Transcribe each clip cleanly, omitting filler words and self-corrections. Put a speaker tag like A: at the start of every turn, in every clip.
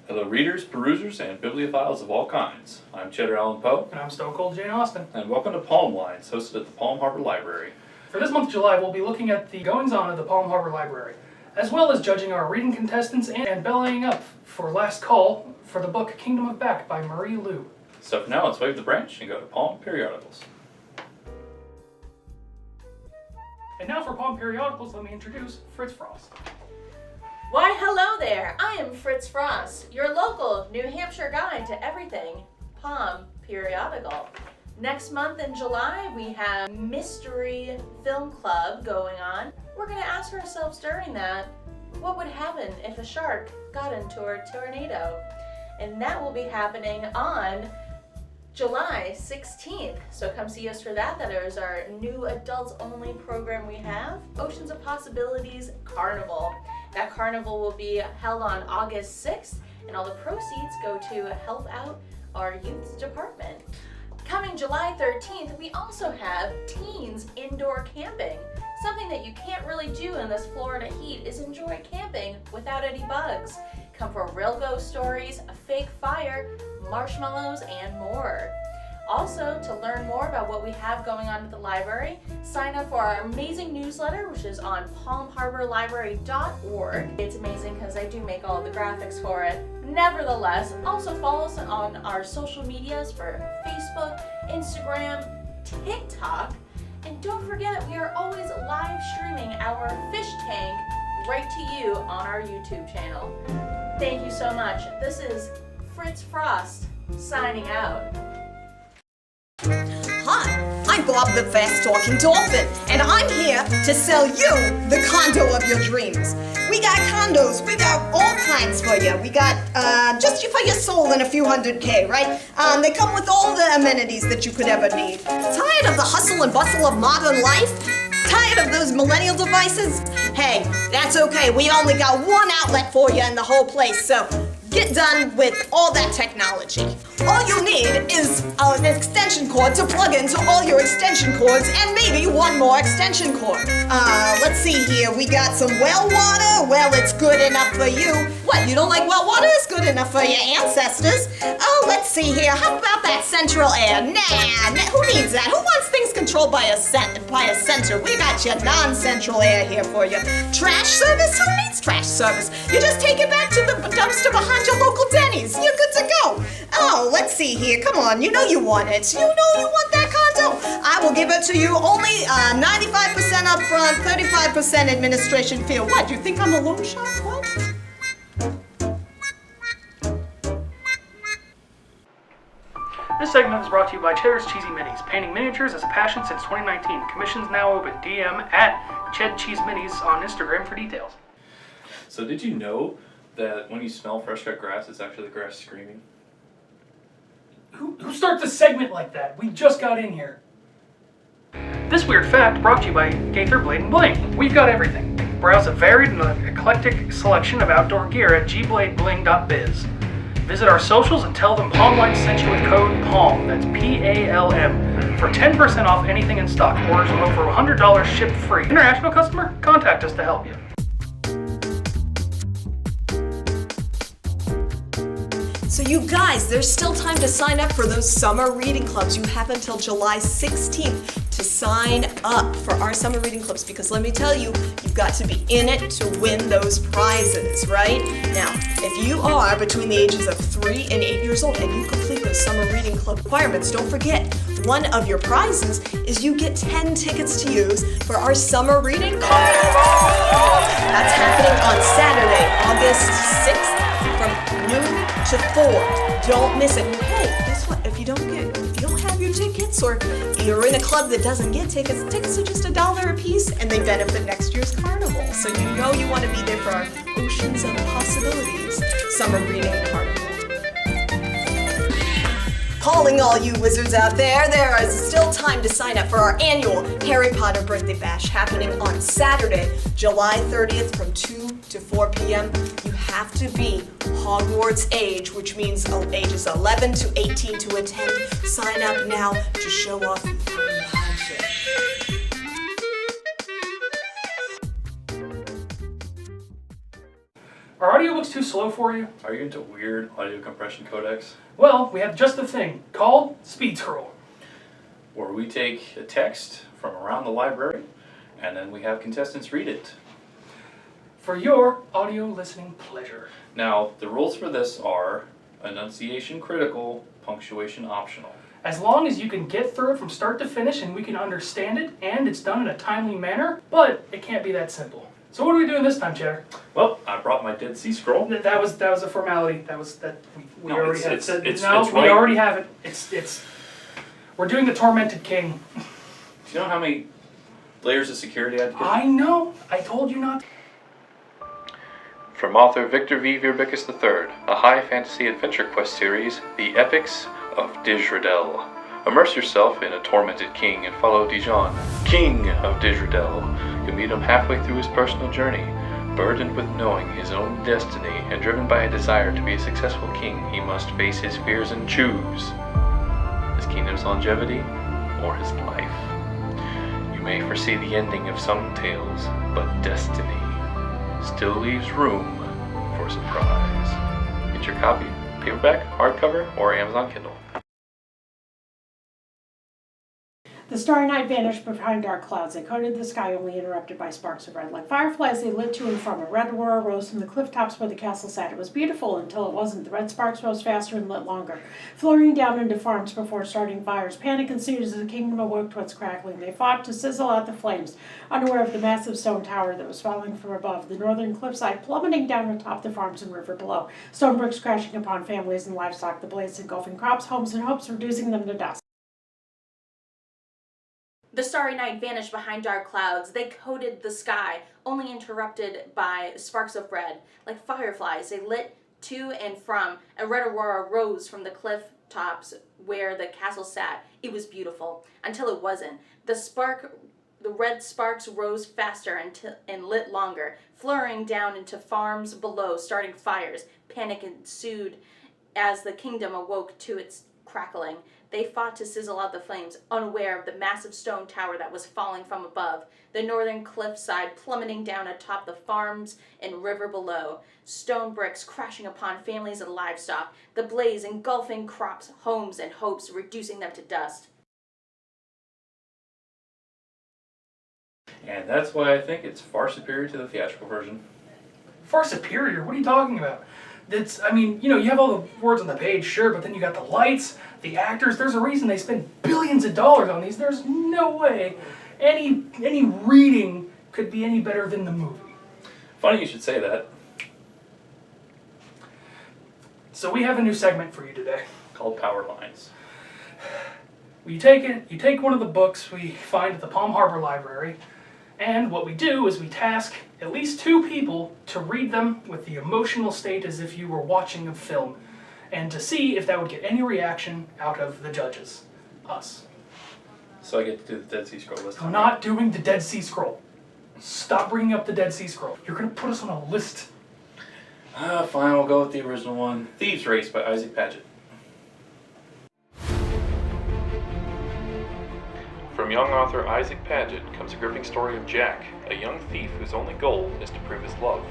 A: Hello readers, perusers, and bibliophiles of all kinds. I'm Cheddar Allen Poe.
B: And I'm Stone Cold Jane Austen.
A: And welcome to PowerLines, hosted at the Palm Harbor Library.
B: For this month of July, we'll be looking at the goings-on of the Palm Harbor Library, as well as judging our reading contestants and bellying up for last call for the book Kingdom of Back by Marie Lu.
A: So for now, let's wave the branch and go to Palm Periodicals.
B: And now for Palm Periodicals, let me introduce Fritz Frost.
C: Why, hello there! I am Fritz Frost, your local New Hampshire guide to everything Palm Periodical. Next month in July, we have Mystery Film Club going on. We're going to ask ourselves during that, what would happen if a shark got into a tornado? And that will be happening on July 16th. So come see us for that. That is our new adults only program we have. Oceans of Possibilities Carnival. That carnival will be held on August 6th, and all the proceeds go to help out our youth department. Coming July 13th, we also have Teens Indoor Camping. Something that you can't really do in this Florida heat is enjoy camping without any bugs. Come for real ghost stories, a fake fire, marshmallows, and more. Also, to learn more about what we have going on at the library, sign up for our amazing newsletter, which is on palmharborlibrary.org. It's amazing because I do make all the graphics for it. Nevertheless, also follow us on our social medias for Facebook, Instagram, TikTok, and don't forget we are always live streaming our fish tank right to you on our YouTube channel. Thank you so much. This is Fritz Frost signing out.
D: Hi, I'm Bob the Fast Talking Dolphin, and I'm here to sell you the condo of your dreams. We got condos, we got all kinds for you. We got just for your soul and a few $100K, right? They come with all the amenities that you could ever need. Tired of the hustle and bustle of modern life? Tired of those millennial devices? Hey, that's okay. We only got one outlet for you in the whole place, so get done with all that technology. All you need is an extension cord to plug into all your extension cords and maybe one more extension cord. Let's see here. We got some well water. Well, it's good enough for you. What, you don't like well water? It's good enough for your ancestors. Oh, let's see here. How about that central air? Nah, who needs that? Who wants things controlled by a center? We got your non-central air here for you. Trash service? Who needs trash service? You just take it back to the dumpster behind your local Denny's. You're good to go. Oh, let's see here. Come on, you know you want it. You know you want that condo. I will give it to you only 95% up front, 35% administration fee. What, you think I'm a loan shark? What?
B: This segment is brought to you by Cheddar's Cheesy Minis. Painting miniatures is a passion since 2019. Commissions now open. DM at ChedCheeseMinis on Instagram for details.
A: So did you know that when you smell fresh cut grass, it's actually the grass screaming?
B: Who starts a segment like that? We just got in here. This weird fact brought to you by Gaither, Bling. We've got everything. Browse a varied and eclectic selection of outdoor gear at gbladebling.biz. Visit our socials and tell them PalmLines sent you with code PALM, that's PALM, for 10% off anything in stock. Orders over $100 shipped free. International customer? Contact us to help you.
D: So you guys, there's still time to sign up for those summer reading clubs. You have until July 16th to sign up for our summer reading clubs, because let me tell you, you've got to be in it to win those prizes, right? Now, if you are between the ages of 3 and 8 years old and you complete those summer reading club requirements, don't forget, one of your prizes is you get 10 tickets to use for our summer reading club. That's happening on Saturday, August 6th from noon to 4. Don't miss it. Hey, guess what? If you don't have your tickets, or you're in a club that doesn't get tickets are just $1 a piece, and they benefit next year's carnival. So you know you want to be there for our Oceans of Possibilities summer reading carnival. Calling all you wizards out there, there is still time to sign up for our annual Harry Potter Birthday Bash happening on Saturday, July 30th from 2 to 4 p.m. You have to be Hogwarts age, which means ages 11 to 18 to attend. Sign up now to show off your magic.
B: Are audiobooks too slow for you?
A: Are you into weird audio compression codecs?
B: Well, we have just the thing called SpeedScroll.
A: Where we take a text from around the library and then we have contestants read it.
B: For your audio listening pleasure.
A: Now, the rules for this are enunciation critical, punctuation optional.
B: As long as you can get through it from start to finish and we can understand it and it's done in a timely manner, but it can't be that simple. So what are we doing this time, Cheddar?
A: Well, I brought my Dead Sea Scroll.
B: That was a formality. We
A: No,
B: already
A: it's-
B: have.
A: it's
B: No,
A: right.
B: we already have it. It's. We're doing the Tormented King.
A: Do you know how many layers of security I had to get?
B: I know. I told you not.
A: From author Victor V. Vierbickas III, a high fantasy adventure quest series, The Epics of Dijredel. Immerse yourself in a tormented king and follow Dijon, king of Dijredel. You'll meet him halfway through his personal journey, burdened with knowing his own destiny and driven by a desire to be a successful king. He must face his fears and choose his kingdom's longevity or his life. You may foresee the ending of some tales, but destiny still leaves room for surprise. Get your copy, paperback, hardcover, or Amazon Kindle.
E: The starry night vanished behind dark clouds. They coated the sky, only interrupted by sparks of red. Like fireflies, they lit to and from. A red aurora rose from the cliff tops where the castle sat. It was beautiful until it wasn't. The red sparks rose faster and lit longer, flowing down into farms before starting fires. Panic ensued as the kingdom awoke to its crackling. They fought to sizzle out the flames, unaware of the massive stone tower that was falling from above, the northern cliffside plummeting down atop the farms and river below. Stone bricks crashing upon families and livestock, the blaze engulfing crops, homes, and hopes, reducing them to dust.
C: The starry night vanished behind dark clouds. They coated the sky, only interrupted by sparks of red. Like fireflies, they lit to and from. A red aurora rose from the cliff tops where the castle sat. It was beautiful, until it wasn't. The red sparks rose faster and lit longer, flurrying down into farms below, starting fires. Panic ensued as the kingdom awoke to its crackling. They fought to sizzle out the flames, unaware of the massive stone tower that was falling from above, the northern cliffside plummeting down atop the farms and river below, stone bricks crashing upon families and livestock, the blaze engulfing crops, homes, and hopes, reducing them to dust.
A: And that's why I think it's far superior to the theatrical version.
B: Far superior? What are you talking about? You have all the words on the page, sure, but then you got the lights, the actors. There's a reason they spend billions of dollars on these. There's no way any reading could be any better than the movie.
A: Funny you should say that.
B: So we have a new segment for you today.
A: Called PowerLines.
B: You take one of the books we find at the Palm Harbor Library, and what we do is we task at least 2 people to read them with the emotional state as if you were watching a film, and to see if that would get any reaction out of the judges, us.
A: So I get to do the Dead Sea Scroll list.
B: I'm not doing the Dead Sea Scroll. Stop bringing up the Dead Sea Scroll. You're going to put us on a list.
A: Fine, we'll go with the original one. Thieves Race by Isaac Padgett. From young author Isaac Padgett comes a gripping story of Jack, a young thief whose only goal is to prove his love.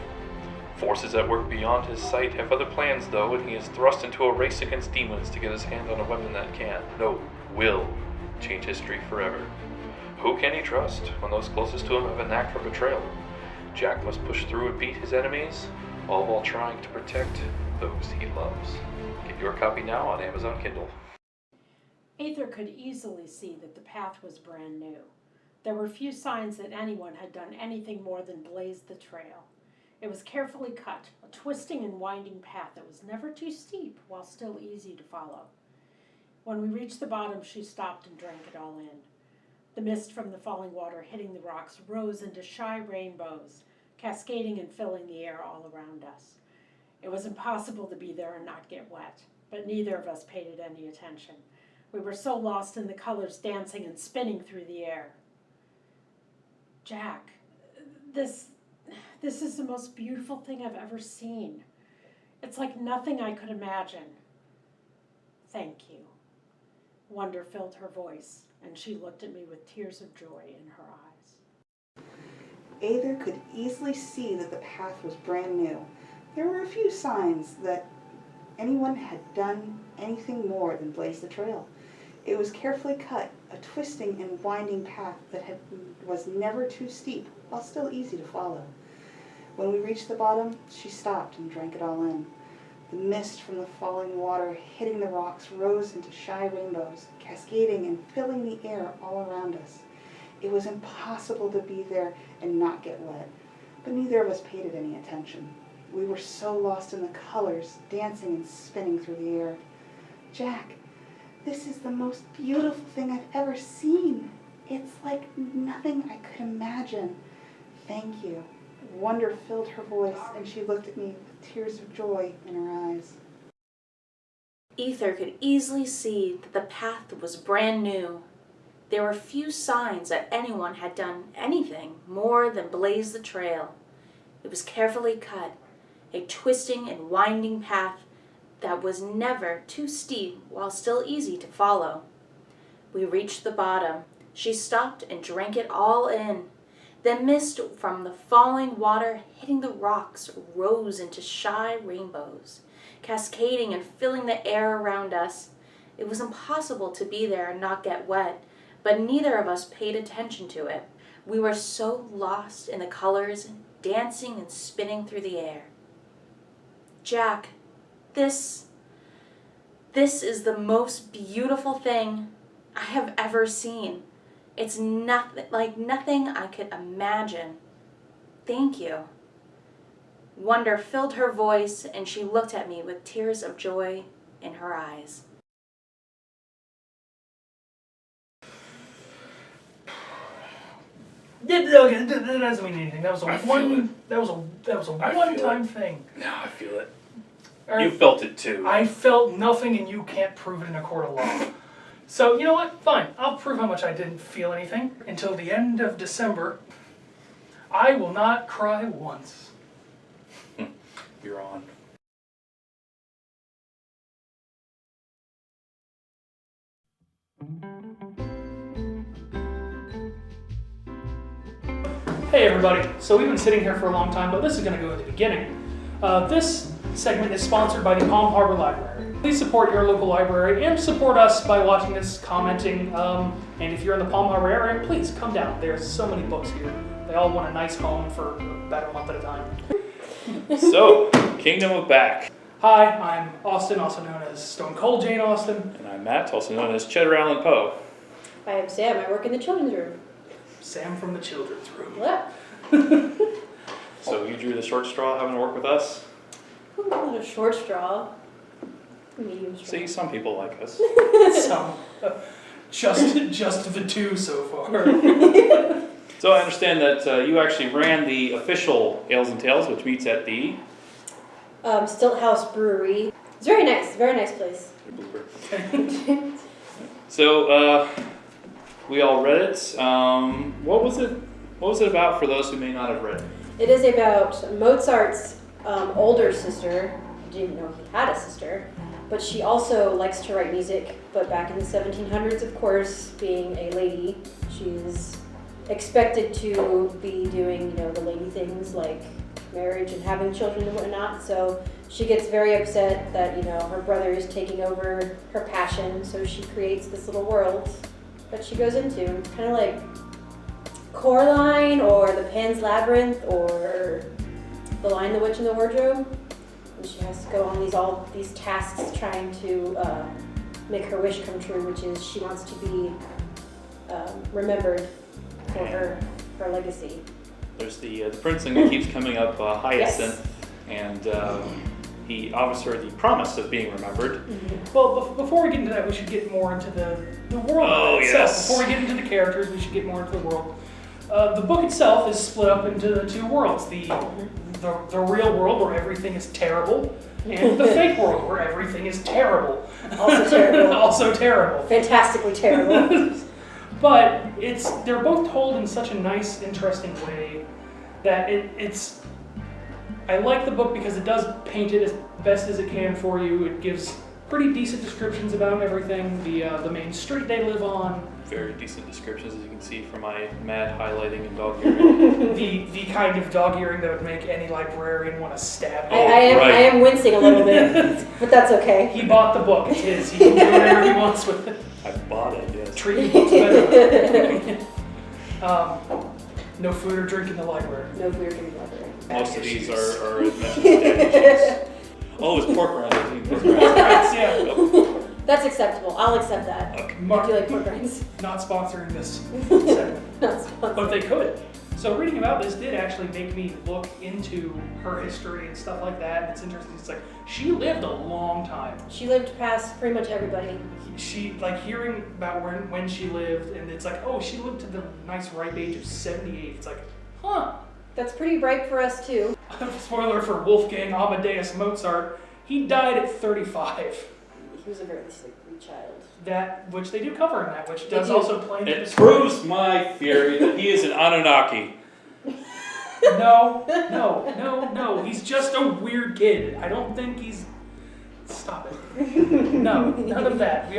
A: Forces at work beyond his sight have other plans though, and he is thrust into a race against demons to get his hand on a weapon that will change history forever. Who can he trust when those closest to him have a knack for betrayal? Jack must push through and beat his enemies, all while trying to protect those he loves. Get your copy now on Amazon Kindle.
E: Gaither could easily see that the path was brand new. There were few signs that anyone had done anything more than blaze the trail. It was carefully cut, a twisting and winding path that was never too steep while still easy to follow. When we reached the bottom, she stopped and drank it all in. The mist from the falling water hitting the rocks rose into shy rainbows, cascading and filling the air all around us. It was impossible to be there and not get wet, but neither of us paid it any attention. We were so lost in the colors dancing and spinning through the air. Jack, this is the most beautiful thing I've ever seen. It's like nothing I could imagine. Thank you. Wonder filled her voice, and she looked at me with tears of joy in her eyes.
F: Gaither could easily see that the path was brand new. There were a few signs that anyone had done anything more than blaze the trail. It was carefully cut, a twisting and winding path that was never too steep, while still easy to follow. When we reached the bottom, she stopped and drank it all in. The mist from the falling water hitting the rocks rose into shy rainbows, cascading and filling the air all around us. It was impossible to be there and not get wet, but neither of us paid it any attention. We were so lost in the colors, dancing and spinning through the air. Jack, this is the most beautiful thing I've ever seen. It's like nothing I could imagine. Thank you. Wonder filled her voice, and she looked at me with tears of joy in her eyes.
C: Aether could easily see that the path was brand new. There were few signs that anyone had done anything more than blaze the trail. It was carefully cut, a twisting and winding path that was never too steep while still easy to follow. We reached the bottom. She stopped and drank it all in. The mist from the falling water hitting the rocks rose into shy rainbows, cascading and filling the air around us. It was impossible to be there and not get wet, but neither of us paid attention to it. We were so lost in the colors, dancing and spinning through the air. Jack, this is the most beautiful thing I have ever seen. It's nothing I could imagine. Thank you. Wonder filled her voice, and she looked at me with tears of joy in her eyes.
B: That doesn't mean anything. That was a one-time thing.
A: No, I feel it.
B: Right.
A: You felt it too.
B: I felt nothing, and you can't prove it in a court of law. So, you know what? Fine. I'll prove how much I didn't feel anything. Until the end of December, I will not cry once.
A: You're on.
B: Hey everybody. So we've been sitting here for a long time, but this is going to go at the beginning. This segment is sponsored by the Palm Harbor Library. Please support your local library and support us by watching this, commenting, and if you're in the Palm Harbor area, please come down. There's so many books here. They all want a nice home for about a month at a time.
A: So, Kingdom of Back.
B: Hi, I'm Austin, also known as Stone Cold Jane Austen.
A: And I'm Matt, also known as Cheddar Allen Poe.
G: I am Sam. I work in the children's room.
B: Sam from the children's room.
G: What?
A: So you drew the short straw having to work with us?
G: Not a short straw. Medium straw.
A: See, some people like us.
B: Some, just the two so far.
A: So I understand that you actually ran the official Ales and Tales, which meets at the...
G: Stilt House Brewery. It's very nice place.
A: So, we all read it. What was it about for those who may not have read it?
G: It is about Mozart's older sister. I didn't even know he had a sister. But she also likes to write music. But back in the 1700s, of course, being a lady, she's expected to be doing, the lady things like marriage and having children and whatnot. So she gets very upset that, her brother is taking over her passion. So she creates this little world that she goes into. It's kind of like Coraline or the Pan's Labyrinth or The Lion, the Witch, and the Wardrobe. And she has to go on all these tasks trying to make her wish come true, which is she wants to be remembered for her legacy.
A: There's the princeling that keeps coming up, Hyacinth,
G: Yes.
A: and he offers her the promise of being remembered.
G: Mm-hmm.
B: Well, before we get into that, we should get more into the world itself.
A: Yes.
B: Before we get into the characters, we should get more into the world. The book itself is split up into the two worlds. The real world, where everything is terrible, and the fake world, where everything is terrible.
G: Also terrible.
B: Also terrible.
G: Fantastically terrible.
B: But they're both told in such a nice, interesting way that it's. I like the book because it does paint it as best as it can for you. It gives pretty decent descriptions about everything. The main street they live on.
A: Very decent descriptions, as you can see from my mad highlighting and dog earing.
B: the kind of dog earring that would make any librarian want to stab you.
G: I am wincing a little bit, but that's okay.
B: He bought the book. It's his. He can do whatever he wants with it.
A: I bought it, yes.
B: Treat books better. No food or drink in the library.
G: No food or drink in the library.
A: Most of these are adventures. Oh, it's pork rinds. I think pork rinds.
B: Yeah.
G: That's acceptable. I'll accept that.
A: Okay.
G: I do like pork rinds.
B: Not sponsoring this segment.
G: Not sponsored.
B: But they could. So reading about this did actually make me look into her history and stuff like that. And it's interesting. It's like she lived a long time.
G: She lived past pretty much everybody.
B: She like hearing about when she lived, and it's like, oh, she lived to the nice ripe age of 78. It's like, huh.
G: That's pretty ripe for us too.
B: Spoiler for Wolfgang Amadeus Mozart. He died at 35.
G: He was a very sickly child.
B: That, which they do cover in that, which does
G: do.
B: also play into
A: It
B: the story.
A: proves my theory that he is an Anunnaki.
B: No. He's just a weird kid. I don't think he's... Stop it. No, none of that.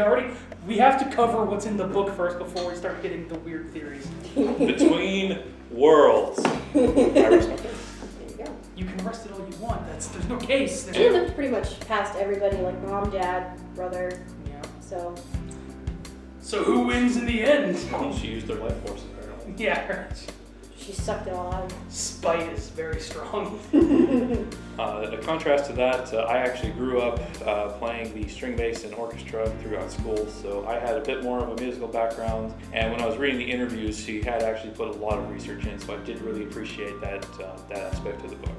B: We have to cover what's in the book first before we start getting the weird theories.
A: Between worlds. I respect it.
G: There you go.
B: You can rest it all you want. There's no case.
G: She lived pretty much past everybody, like mom, dad, brother.
B: Yeah.
G: So
B: who wins in the end?
A: She used their life force, apparently.
B: Yeah.
G: she sucked it all out.
B: Spite is very strong.
A: A contrast to that, I actually grew up playing the string bass and orchestra throughout school, so I had a bit more of a musical background. And when I was reading the interviews, she had actually put a lot of research in, so I did really appreciate that aspect of the book.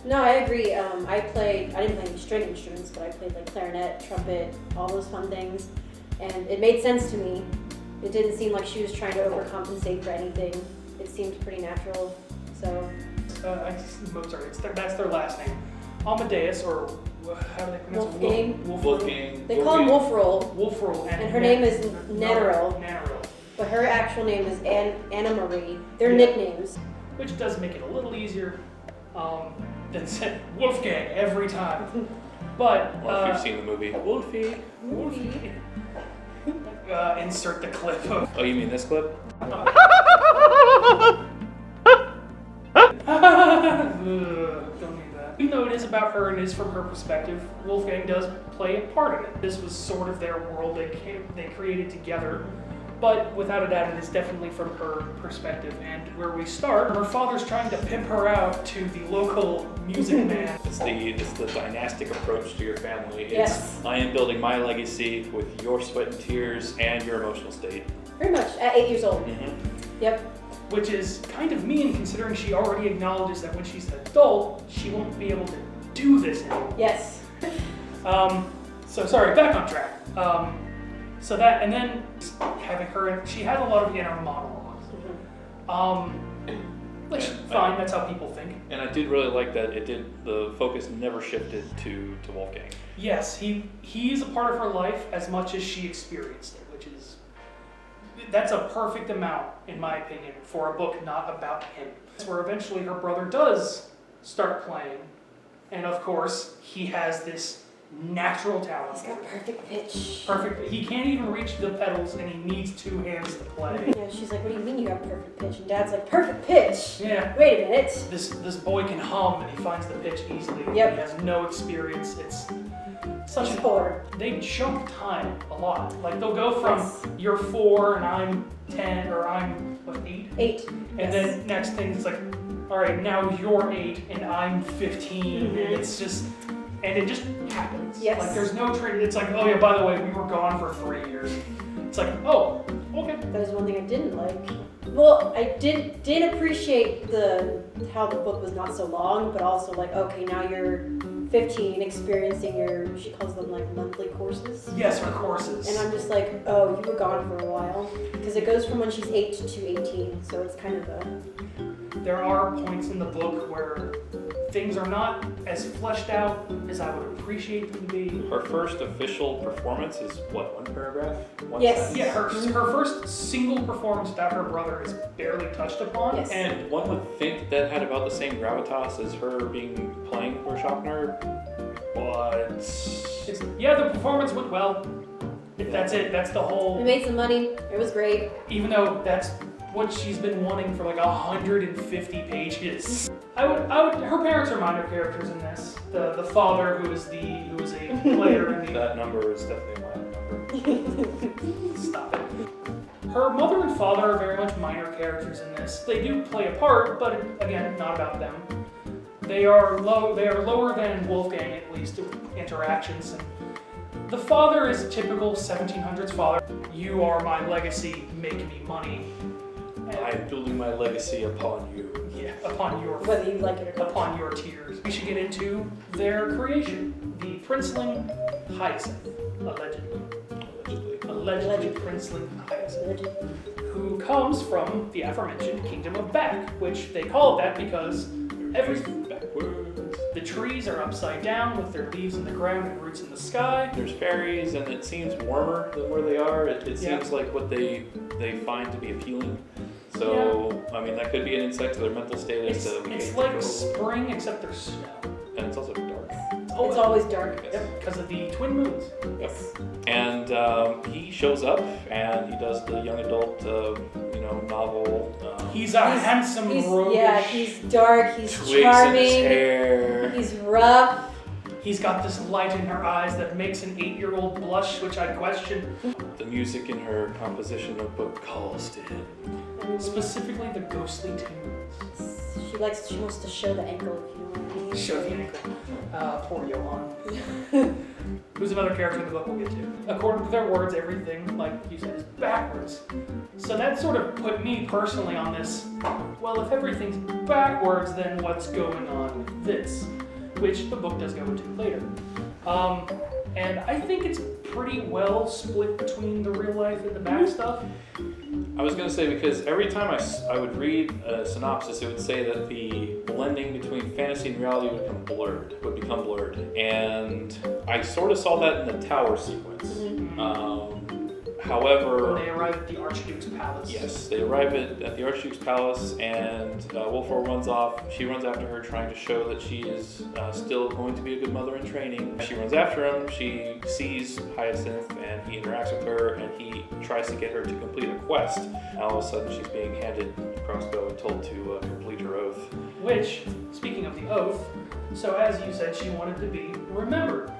G: No, I agree. I didn't play any string instruments, but I played like clarinet, trumpet, all those fun things. And it made sense to me. It didn't seem like she was trying to overcompensate for anything. It seemed pretty natural, so.
B: Mozart, that's their last name. Amadeus, or how do they pronounce it?
A: Wolfgang.
G: They call him Wolfroll.
B: Wolfroll.
G: And her name is Nannerl. But her actual name is Anna Marie. They're nicknames.
B: Which does make it a little easier than saying Wolfgang every time. But
A: Well, if you've seen the movie Wolfie.
B: Insert the clip of.
A: Oh, you mean this clip?
B: Don't need that. Even though it is about her and is from her perspective, Wolfgang does play a part in it. This was sort of their world they created together. But without a doubt, it is definitely from her perspective. And where we start, her father's trying to pimp her out to the local music man.
A: It's the dynastic approach to your family. It's,
G: Yes.
A: I am building my legacy with your sweat and tears and your emotional state.
G: Pretty much, at 8 years old.
A: Mm-hmm.
G: Yep.
B: Which is kind of mean considering she already acknowledges that when she's an adult, she won't be able to do this anymore.
G: Yes.
B: So sorry, back on track. So that, and then having her, she had a lot of inner monologues. Which, fine, that's how people think.
A: And I did really like that the focus never shifted to Wolfgang.
B: Yes, he's a part of her life as much as she experienced it, which is, that's a perfect amount, in my opinion, for a book not about him. That's where eventually her brother does start playing, and of course, he has this natural talent.
G: He's got perfect pitch.
B: Perfect. He can't even reach the pedals, and he needs 2 hands to play.
G: Yeah, she's like, what do you mean you have perfect pitch? And Dad's like, perfect pitch?
B: Yeah.
G: Wait a minute.
B: This boy can hum, and he finds the pitch easily.
G: Yep.
B: He has no experience. It's such
G: He's
B: a
G: 4.
B: They jump time a lot. Like they'll go from
G: Yes.
B: you're 4 and I'm 10 or I'm what 8,
G: 8.
B: and then next thing it's like, all right, now you're 8 and I'm 15, and it's just. And it just happens.
G: Yes.
B: Like there's no training. It's like, oh yeah, by the way, we were gone for 3 years. It's like, oh, okay.
G: That was one thing I didn't like. Well, I did appreciate how the book was not so long, but also like, okay, now you're 15, experiencing she calls them like monthly courses.
B: Yes, her courses.
G: And I'm just like, oh, you were gone for a while. Because it goes from when she's 8 to 18, so it's kind of a...
B: There are points in the book where things are not as fleshed out as I would appreciate them to be.
A: Her first official performance is what, 1 paragraph? One
G: Yes.
A: sentence?
B: Yeah, her first single performance without her brother is barely touched upon.
G: Yes.
A: And one would think that had about the same gravitas as her playing Rorschachner, but
B: Yeah, the performance went well. That's it. That's the
G: We
B: whole.
G: made some money. It was great.
B: Even though that's what she's been wanting for like 150 pages. Her parents are minor characters in this. The father who is a player in the.
A: That number is definitely a minor number.
B: Stop it. Her mother and father are very much minor characters in this. They do play a part, but again, not about them. They are lower than Wolfgang, at least, interactions. And the father is a typical 1700s father. You are my legacy, make me money.
A: I'm building my legacy upon you.
B: Yeah, upon your
G: Whether you like it or not.
B: upon your tears. We should get into their creation. The princeling Hyacinth, allegedly. Allegedly princeling Hyacinth. Who comes from the aforementioned Kingdom of Back, which they call it that because the trees are upside down with their leaves in the ground and roots in the sky.
A: There's fairies, and it seems warmer than where they are. It
B: Yeah.
A: seems like what they find to be appealing. So, I mean, that could be an insight to their mental state as to
B: It's like spring, except there's snow.
A: and it's also dark.
G: It's always dark.
B: Yep, because of the twin moons.
A: Yep. And he shows up, and he does the young adult, novel.
B: He's a handsome roguish.
G: Yeah, he's dark, he's
A: twigs in his
G: charming,
A: hair.
G: he's rough.
B: He's got this light in her eyes that makes an 8-year-old blush, which I question.
A: The music in her composition notebook calls to him.
B: Specifically the ghostly tunes.
G: She wants to show the ankle, if you know what I mean.
B: Show the ankle. Poor Johann. Who's another character in the book we'll get to. According to their words, everything, like you said, is backwards. So that sort of put me personally on this, well, if everything's backwards, then what's going on with this? Which the book does go into later. And I think it's pretty well split between the real life and the back stuff.
A: I was going to say, because every time I would read a synopsis, it would say that the blending between fantasy and reality would become blurred. And I sort of saw that in the tower sequence. However...
B: When they arrive at the Archduke's palace.
A: Yes, they arrive at the Archduke's palace, and Wolfram runs off. She runs after her, trying to show that she is still going to be a good mother in training. She runs after him. She sees Hyacinth, and he interacts with her, and he tries to get her to complete a quest. And all of a sudden, she's being handed a crossbow and told to complete her oath.
B: Which, speaking of the oath, so as you said, she wanted to be remembered.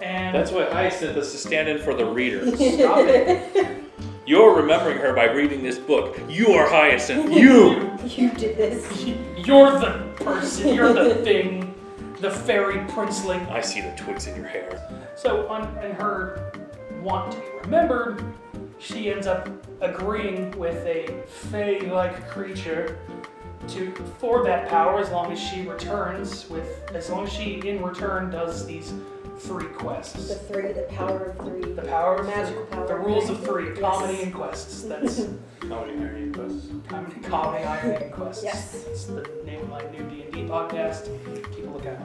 B: And
A: That's why Hyacinth is to stand in for the reader.
B: stop it.
A: You're remembering her by reading this book. You are Hyacinth. You!
G: You did this.
B: You're the person, you're the thing, the fairy princeling.
A: I see the twigs in your hair.
B: So, in her want to be remembered, she ends up agreeing with a fae-like creature for that power as long as she in return does these 3 quests.
G: The power of 3.
B: The power of
G: Magical power
B: the
G: of
B: rules
G: 3.
B: of 3, comedy and quests. That's
A: Comedy, irony, quests.
B: comedy, irony, and quests.
G: Yes.
B: It's the name of my new D&D podcast. Keep a lookout.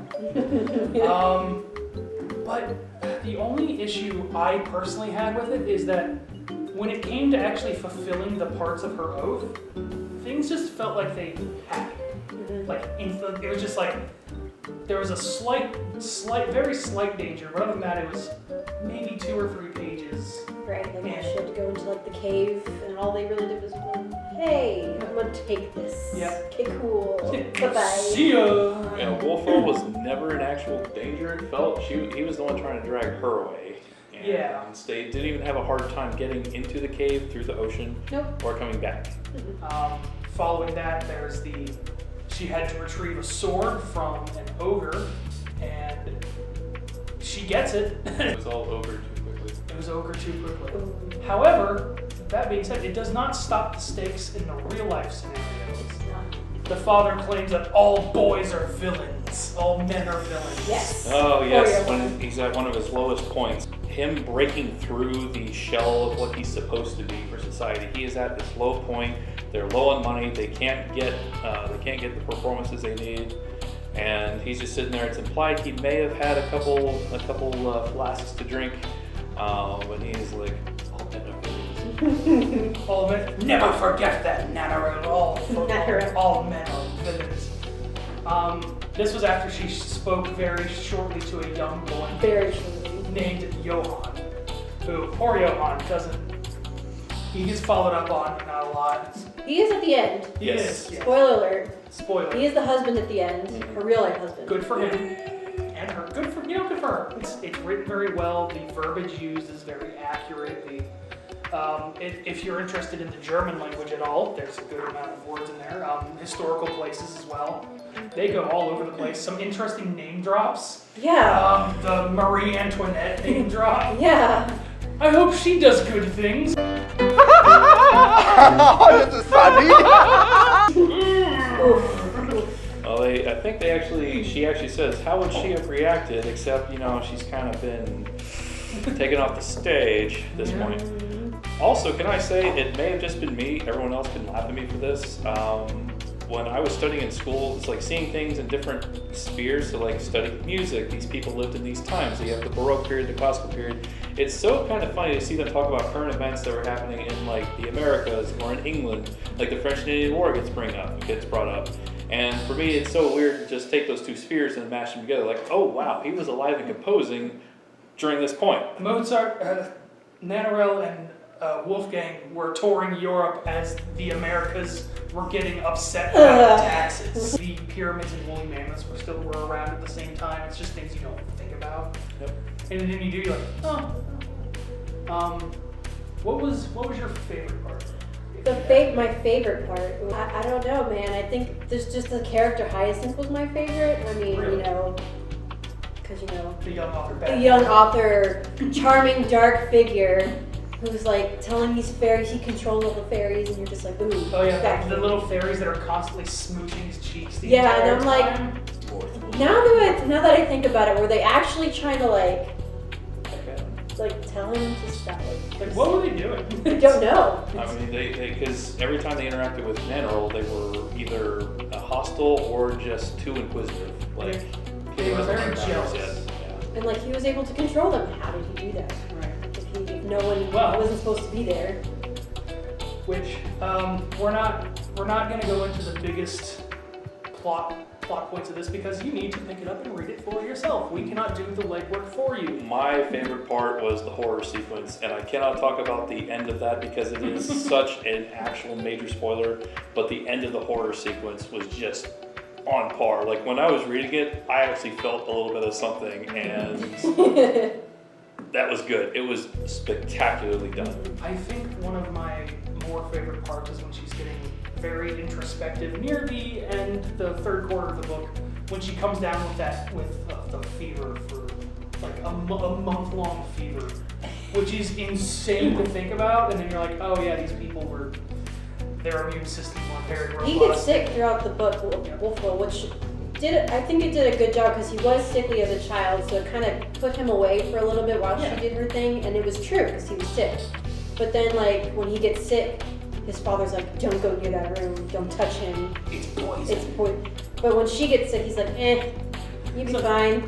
B: But the only issue I personally had with it is that when it came to actually fulfilling the parts of her oath, things just felt like they happened. Like, it was just like, there was a very slight danger, but other than that, it was maybe 2 or 3 pages.
G: Right, like she had to go into like the cave, and all they really did was like, hey, I'm gonna take this.
B: Yeah.
G: Okay, cool. Bye-bye.
B: See ya!
A: Yeah, Wolfram was never in actual danger, it felt. He was the one trying to drag her away. And
B: Yeah.
A: they didn't even have a hard time getting into the cave through the ocean
G: Nope.
A: or coming back.
B: Following that, she had to retrieve a sword from an ogre, and she gets it.
A: It was all over too quickly.
B: It was ogre too quickly. However, that being said, it does not stop the stakes in the real life scenarios. The father claims that all boys are villains, all men are villains.
G: Yes.
A: Oh yes,
G: yeah.
A: when he's at one of his lowest points. Him breaking through the shell of what he's supposed to be for society. He is at this low point. They're low on money. They can't get the performances they need, and he's just sitting there. It's implied he may have had a couple flasks to drink, but he's like, all men are villains.
B: All men, never forget that, Nanaroo. All men are villains. This was after she spoke very shortly to a young boy.
G: Very shortly.
B: named Johann, who, poor Johann, he gets followed up on, but not a lot.
G: He is at the end.
B: He is. Yeah.
G: Spoiler alert.
B: Spoiler.
G: He is the husband at the end, her real life husband.
B: Good for him. And her. Good for her. It's written very well. The verbiage used is very accurate. If you're interested in the German language at all, there's a good amount of words in there. Historical places as well. They go all over the place. Some interesting name drops.
G: Yeah.
B: The Marie Antoinette name drop.
G: Yeah.
B: I hope she does good things.
H: This is funny.
A: Well, I think she actually says, how would she have reacted, except, she's kind of been taken off the stage at this point. Also, can I say, it may have just been me, everyone else can laugh at me for this. When I was studying in school, it's like seeing things in different spheres. So like studying music, these people lived in these times. So you have the Baroque period, the Classical period. It's so kind of funny to see them talk about current events that were happening in like the Americas or in England. Like the French and Indian War gets brought up. And for me, it's so weird to just take those two spheres and mash them together. Like, oh wow, he was alive and composing during this point.
B: Mozart, Nannerl, and Wolfgang were touring Europe as the Americas were getting upset about taxes. The pyramids and woolly mammoths were around at the same time. It's just things you don't think about.
A: Yep.
B: And then you do, you're like, oh. What was your favorite part?
G: My favorite part. I don't know, man. I think there's just the character Hyacinth was my favorite. I mean,
B: Really?
G: Because
B: The young author.
G: the young author, charming dark figure. Who's like telling these fairies he controls all the fairies, and you're just like, ooh.
B: Oh yeah,
G: back
B: the little fairies that are constantly smooching his cheeks. The
G: Yeah, and
B: entire
G: I'm
B: time.
G: now that I think about it, were they actually trying to like tell him to stop?
B: Like, what were they doing?
G: I don't know.
A: I mean, because every time they interacted with Nannerl, they were either hostile or just too inquisitive. Like,
B: They were very jealous.
A: Yeah.
G: And like he was able to control them. How did he do that?
B: Right.
G: If no one wasn't supposed to be there.
B: Which we're not gonna go into the biggest plot points of this because you need to pick it up and read it for yourself. We cannot do the legwork for you.
A: My favorite part was the horror sequence, and I cannot talk about the end of that because it is such an actual major spoiler, but the end of the horror sequence was just on par. Like when I was reading it, I actually felt a little bit of something, and that was good. It was spectacularly done.
B: I think one of my more favorite parts is when she's getting very introspective near the end, the third quarter of the book, when she comes down with the fever for like a month-long fever, which is insane to think about. And then you're like, oh yeah, these people their immune system were very robust.
G: He gets sick throughout the book, Wolfwell, which I think it did a good job because he was sickly as a child, so it kind of put him away for a little bit while she did her thing, and it was true because he was sick. But then, like, when he gets sick, his father's like, don't go near that room, don't touch him.
B: It's poison.
G: But when she gets sick, he's like, you'll be fine.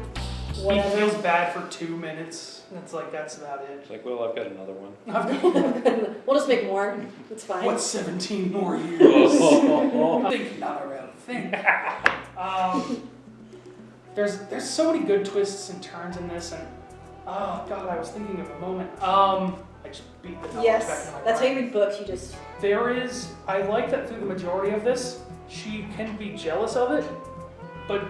G: Whatever.
B: He feels bad for 2 minutes. It's like, that's about it.
A: It's like, well, I've got another one.
G: We'll just make more. It's fine.
B: What's 17 more years? I think not a real thing. There's so many good twists and turns in this, and oh god, I was thinking of a moment. I just beat the knowledge back
G: Yes,
B: in my
G: that's how
B: brain.
G: you read books. You just
B: I like that through the majority of this, she can be jealous of it, but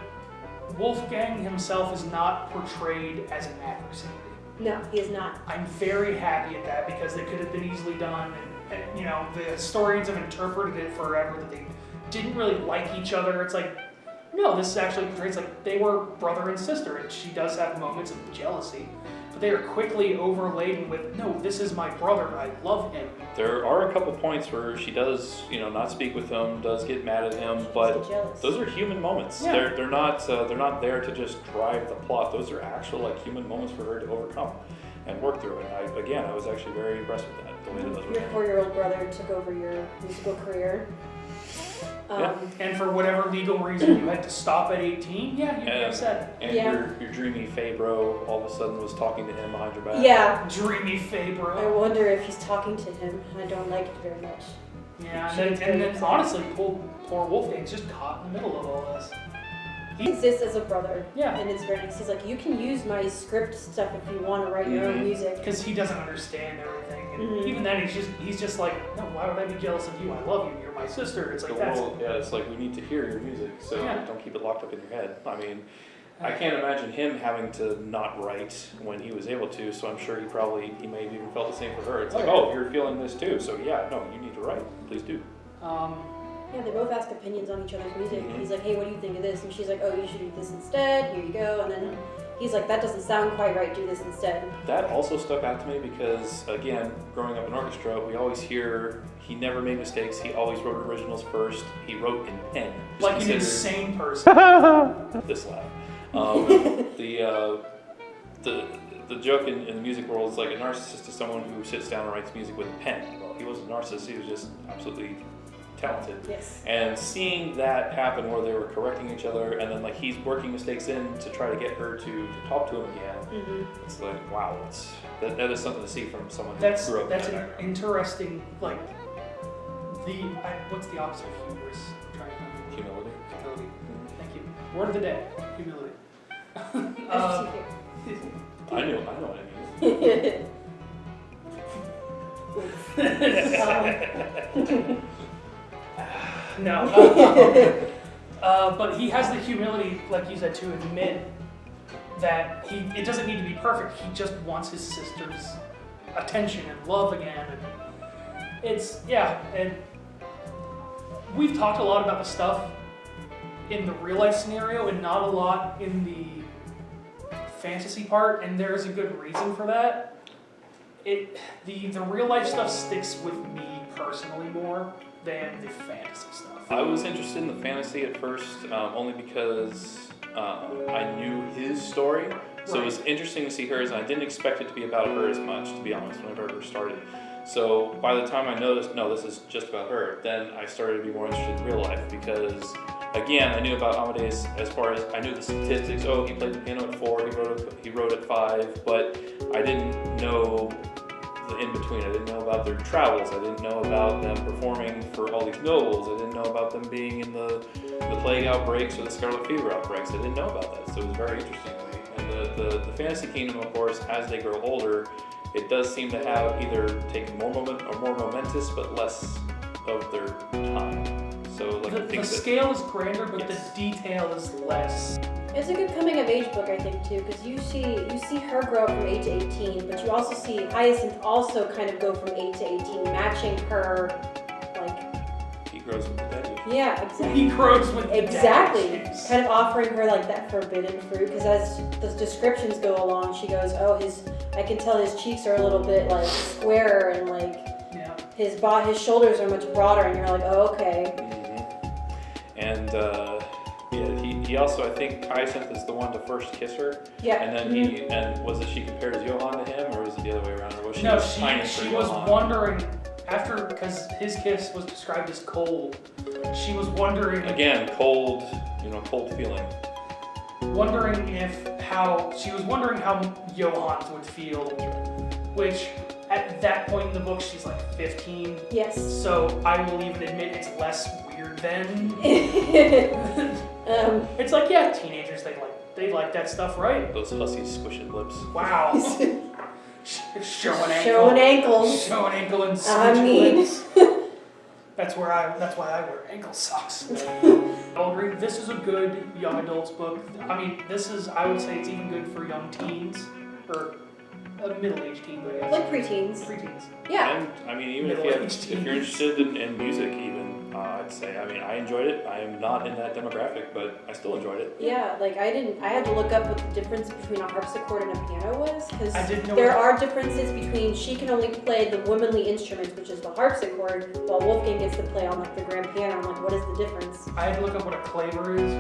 B: Wolfgang himself is not portrayed as an adversary.
G: no, he is not.
B: I'm very happy at that because they could have been easily done, and the historians have interpreted it forever that they didn't really like each other. It's like, no, this is actually portrayed like they were brother and sister, and she does have moments of jealousy, but they are quickly overladen with, no, this is my brother, I love him.
A: There are a couple points where she does, not speak with him, does get mad at him, but those are human moments.
B: Yeah.
A: They're not there to just drive the plot. Those are actual human moments for her to overcome and work through. And I was actually very impressed with that. The way that those were
G: Your
A: handled.
G: 4-year-old brother took over your musical career.
B: And for whatever legal reason you had to stop at 18, yeah, you'd be upset.
A: And
G: Yeah.
A: your dreamy Fae bro all of a sudden was talking to him behind your back.
G: Yeah.
B: Dreamy Fae,
G: I
B: bro.
G: wonder if he's talking to him. I don't like it very much.
B: Yeah, and then honestly, poor Wolfgang's just caught in the middle of all this.
G: He exists as a brother.
B: Yeah.
G: And it's very nice. He's like, you can use my script stuff if you want to write your own music.
B: Because he doesn't understand everything. And
G: Mhm.
B: even then, he's just like, no, why would I be jealous of you? I love you. You're my sister. It's like that's.
A: It's like we need to hear your music, so
B: Yeah.
A: don't keep it locked up in your head. I mean, I can't imagine him having to not write when he was able to, so I'm sure he may have even felt the same for her. It's like, oh, you're feeling this too, so yeah, no, you need to write. Please do.
G: Yeah, they both ask opinions on each other's music.
A: Mhm.
G: He's like, hey, what do you think of this? And she's like, oh, you should do this instead. Here you go. And then he's like, that doesn't sound quite right. Do this instead.
A: That also stuck out to me because, again, growing up in orchestra, we always hear he never made mistakes. He always wrote originals first. He wrote in pen.
B: Like an insane person.
A: This loud. The joke in the music world is like a narcissist is someone who sits down and writes music with a pen. Well, he wasn't a narcissist. He was just absolutely talented.
G: Yes.
A: And seeing that happen where they were correcting each other and then like he's working mistakes in to try to get her to talk to him again.
G: Mm-hmm.
A: It's like, wow, that is something to see from someone who
B: That's
A: grew up
B: an
A: in that background.
B: interesting like what's the opposite of hubris? I'm trying to remember.
A: Humility.
B: Humility. Thank you. Word of the day. Humility.
A: I know what it means.
B: No. But he has the humility, like you said, to admit that it doesn't need to be perfect. He just wants his sister's attention and love again. And and we've talked a lot about the stuff in the real life scenario and not a lot in the fantasy part, and there's a good reason for that. The real life stuff sticks with me personally more than the fantasy stuff.
A: I was interested in the fantasy at first, only because I knew his story. So it was interesting to see hers, and I didn't expect it to be about her as much, to be honest, whenever I first started. So by the time I noticed, no, this is just about her, then I started to be more interested in real life because, again, I knew about Amadeus as far as I knew the statistics. Oh, he played the piano at 4, he wrote at 5, but I didn't know the in-between. I didn't know about their travels. I didn't know about them performing for all these nobles. I didn't know about them being in the plague outbreaks or the scarlet fever outbreaks. I didn't know about that, so it was very interesting to me. And the fantasy kingdom, of course, as they grow older, it does seem to have either taken more momentous, but less of their time. So like
B: the scale is grander, but the detail is less.
G: It's a good coming of age book, I think, too, because you see her grow up from 8 to 18, but you also see Hyacinth also kind of go from 8 to 18, matching her, like...
A: He grows with the daddy.
G: Yeah, exactly.
B: He grows with the
G: Exactly.
B: daddy.
G: Kind of offering her, like, that forbidden fruit, because as the descriptions go along, she goes, oh, I can tell his cheeks are a little bit, like, squarer, and, like, his shoulders are much broader, and you're like, oh, okay.
A: Mm-hmm. And, he also, I think Hyacinth is the one to first kiss her.
G: Yeah.
A: And then was it she compared Johann to him, or was it the other way around? Or was she
B: No,
A: pining for
B: she was
A: Johann?
B: wondering, because his kiss was described as cold, she was wondering...
A: Again, cold feeling.
B: She was wondering how Johann would feel, which at that point in the book, she's like 15.
G: Yes.
B: So I will even admit it's less weird then. It's like, yeah, teenagers, they like that stuff, right?
A: Those hussy squishing lips.
B: Wow. Showing
G: ankles.
B: Showing ankle and
G: I mean.
B: lips. That's why I wear ankle socks. I'll agree, this is a good young adults book. I mean, I would say it's even good for young teens, or middle-aged teens, I guess.
G: Like preteens.
B: Preteens.
G: Yeah.
A: And, I mean, even if you're interested in music, even, I'd say, I mean, I enjoyed it. I am not in that demographic, but I still enjoyed it.
G: Yeah, like I had to look up what the difference between a harpsichord and a piano was, because there are differences between she can only play the womanly instrument, which is the harpsichord, while Wolfgang gets to play on like the grand piano. I'm like, what is the difference?
B: I had to look up what a clavier is.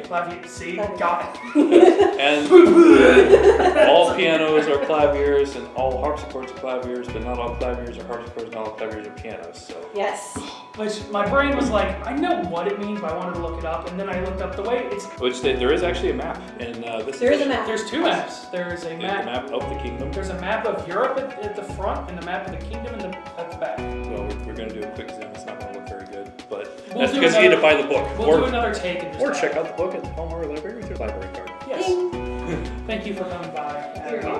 G: Clavier.
B: See?
G: Clavier.
B: Got it.
A: And all pianos are claviers, and all harpsichords are claviers, but not all claviers are harpsichords, not all claviers are pianos, so.
G: Yes.
B: Which my brain was like, I know what it means, but I wanted to look it up, and then I looked up the way it's...
A: There is actually a map in this.
G: There is a map.
B: There's two maps. There's a
A: The
B: map.
A: map of the kingdom.
B: There's a map of Europe at the front, and the map of the kingdom at the back.
A: Well, we're going to do a quick zoom. It's not going to look very good, but That's because you need to buy the book.
B: We'll do another take and just
A: Or check out the book at the Palmar Library with your library card.
B: Yes. Thank you for coming by.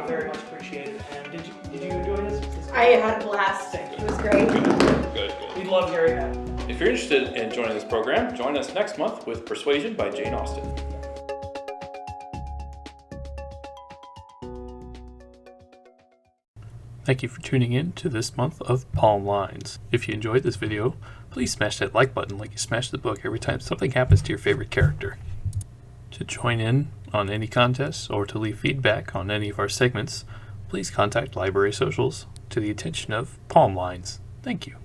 B: Very much appreciated. And did you enjoy this?
G: I had a blast.
B: Thank
G: It
B: you.
G: was great.
A: Good.
B: We'd love hearing that.
A: If you're interested in joining this program, join us next month with Persuasion by Jane Austen. Thank you for tuning in to this month of PowerLines. If you enjoyed this video, please smash that like button like you smash the book every time something happens to your favorite character. To join in on any contests or to leave feedback on any of our segments, please contact Library Socials to the attention of PowerLines. Thank you.